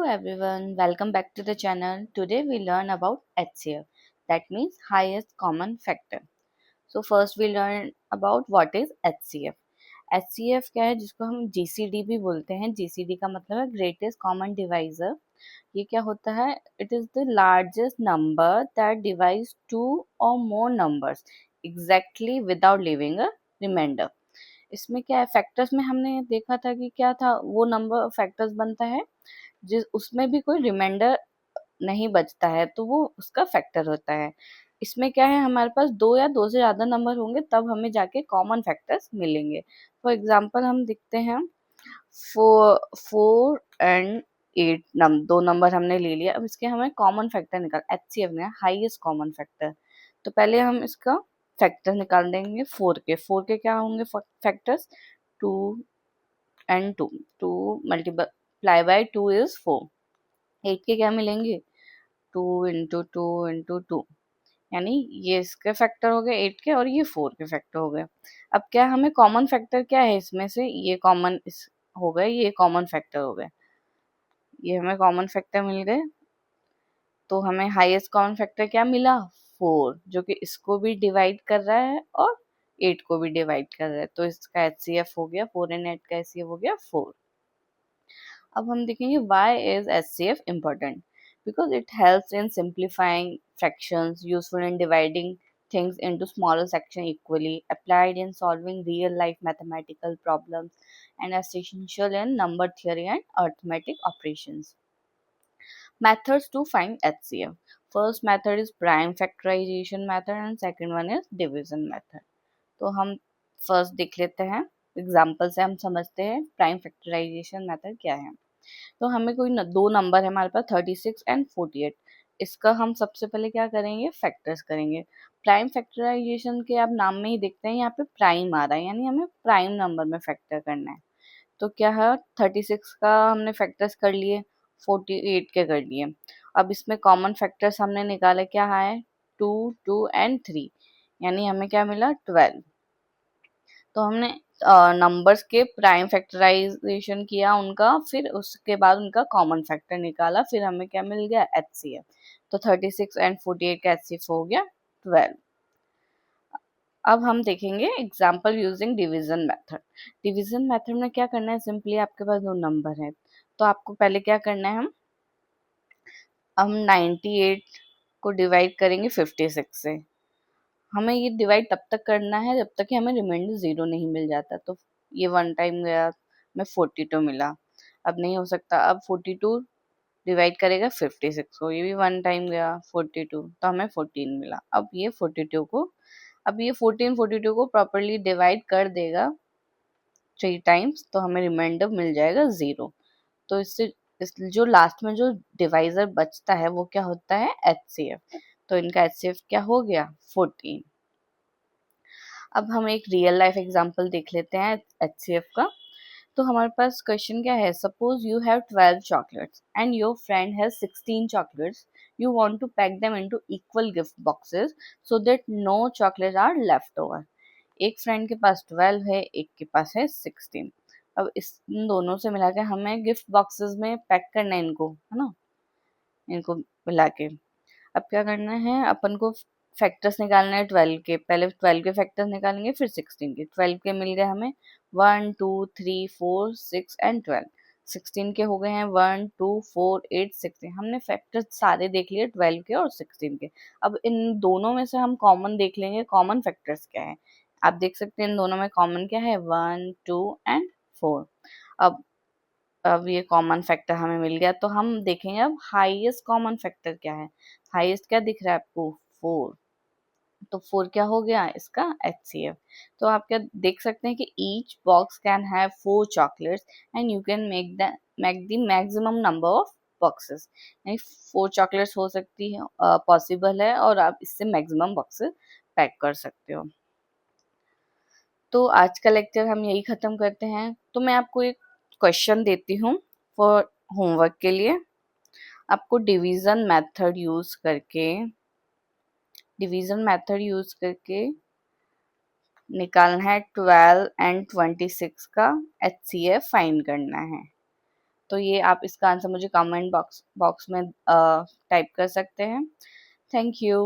Hello everyone, welcome back to the channel. Today we learn about HCF, that means highest common factor. So first we learn about what is HCF. HCF क्या है जिसको हम GCD भी बोलते हैं. GCD का मतलब है ग्रेटेस्ट कॉमन डिवाइजर. ये क्या होता है? It is the largest number that divides two or more numbers exactly without leaving a remainder. इसमें क्या है, फैक्टर्स में हमने देखा था कि क्या था, वो नंबर फैक्टर्स बनता है जिस उसमें भी कोई रिमाइंडर नहीं बचता है तो वो उसका फैक्टर होता है. इसमें क्या है, हमारे पास दो या दो से ज़्यादा नंबर होंगे तब हमें जाके कॉमन फैक्टर्स मिलेंगे. फॉर एग्जांपल हम देखते हैं, फोर एंड एट दो नंबर हमने ले लिया. अब इसके हमें कॉमन फैक्टर निकाल, HCF ने हाईएस्ट कॉमन फैक्टर. तो पहले हम इसका फैक्टर निकाल देंगे. फोर के क्या होंगे factors? Two and two. Two multiply by two is four. Eight के क्या मिलेंगे? टू इंटू टू, यानी ये इसके फैक्टर हो गए एट के और ये फोर के फैक्टर हो गए. अब क्या हमें कॉमन फैक्टर क्या है इसमें से? ये कॉमन इस हो गए, ये कॉमन फैक्टर हो गए, ये हमें कॉमन फैक्टर मिल गए. तो हमें हाईएस्ट कॉमन फैक्टर क्या मिला? फोर, जो कि इसको भी डिवाइड कर रहा है और एट को भी डिवाइड कर रहा है. तो इसका HCF हो गया फोर एंड एट का HCF हो गया फोर. अब हम देखेंगे why is HCF important. Because it helps in simplifying fractions, useful in dividing things into smaller sections equally, applied in solving real life mathematical problems, and essential in number theory and arithmetic operations. Methods to find HCF. First method is prime factorization method and second one is division method. तो हम first देख लेते हैं, example से हम समझते हैं prime factorisation method क्या है. तो हमें कोई दो नंबर है हमारे पास 36 एंड 48. इसका हम सबसे पहले क्या करेंगे? फैक्टर्स करेंगे. प्राइम फैक्टराइजेशन के आप नाम में ही देखते हैं, यहाँ पे प्राइम आ रहा है, यानी हमें प्राइम नंबर में फैक्टर करना है. तो क्या है, 36 का हमने फैक्टर्स कर लिए, 48 के कर लिए. अब इसमें कॉमन फैक्टर्स हमने निकाले, क्या है? टू, टू एंड थ्री, यानी हमें क्या मिला? 12. तो हमने नंबर्स के प्राइम फैक्टराइजेशन किया उनका, फिर उसके बाद उनका कॉमन फैक्टर निकाला, फिर हमें क्या मिल गया? HCF. तो 36 एंड 48 का HCF हो गया 12. अब हम देखेंगे example using division method. Division method में क्या करना है? सिंपली आपके पास दो नंबर है, तो आपको पहले क्या करना है, हम 98 को डिवाइड करेंगे 56 से. हमें ये डिवाइड तब तक करना है जब तक कि हमें रिमाइंडर जीरो नहीं मिल जाता. तो ये वन टाइम गया, हमें 42 मिला. अब नहीं हो सकता, अब 42 डिवाइड करेगा 56 को, ये भी वन टाइम गया 42, तो हमें 14 मिला. अब ये 42 को, अब ये 42 को प्रॉपरली डिवाइड कर देगा थ्री टाइम्स, तो हमें रिमाइंडर मिल जाएगा जीरो. तो इससे जो लास्ट में जो डिवाइजर बचता है वो क्या होता है? HCF. तो इनका HCF क्या हो गया? 14. अब हम एक रियल लाइफ एग्जांपल देख लेते हैं HCF का. तो हमारे पास क्वेश्चन क्या है? Suppose you have 12 chocolates and your friend has 16 chocolates. You want to pack them into equal gift boxes so that no chocolates are left over. एक फ्रेंड के पास 12 है, एक के पास है 16. अब इन दोनों से मिला के हमें गिफ्ट बॉक्सेस में पैक करना है इनको, है ना, इनको मिला के. अब क्या करना है, अपन को फैक्टर्स निकालना है 12 के. पहले 12 के फैक्टर्स निकालेंगे, फिर 16 के. 12 के मिल गए हमें 1 2 3 4 6 एंड 12. 16 के हो गए हैं 1 2 4 8 16. हमने फैक्टर्स सारे देख लिए 12 के और 16 के. अब इन दोनों में से हम कॉमन देख लेंगे, कॉमन फैक्टर्स क्या है. आप देख सकते हैं इन दोनों में कॉमन क्या है? 1 2 एंड 4. अब ये कॉमन फैक्टर हमें मिल गया, तो हम देखेंगे अब हाईएस्ट कॉमन फैक्टर क्या है. हाईएस्ट क्या दिख रहा है आपको? फोर. तो फोर क्या हो गया इसका? HCF. तो आप क्या देख सकते हैं कि each box can have 4 chocolates and you can make the maximum number of boxes. यानी 4 चॉकलेट्स हो सकती है, पॉसिबल है, और आप इससे मैक्सिमम बॉक्सेस पैक कर सकते हो. तो आज का लेक्चर हम यही खत्म करते हैं. तो मैं आपको एक क्वेश्चन देती हूँ फॉर होमवर्क के लिए. आपको डिवीजन मेथड यूज करके निकालना है 12 एंड 26 का HCF फाइंड करना है. तो ये आप इसका आंसर मुझे कमेंट बॉक्स बॉक्स में टाइप कर सकते हैं। Thank you.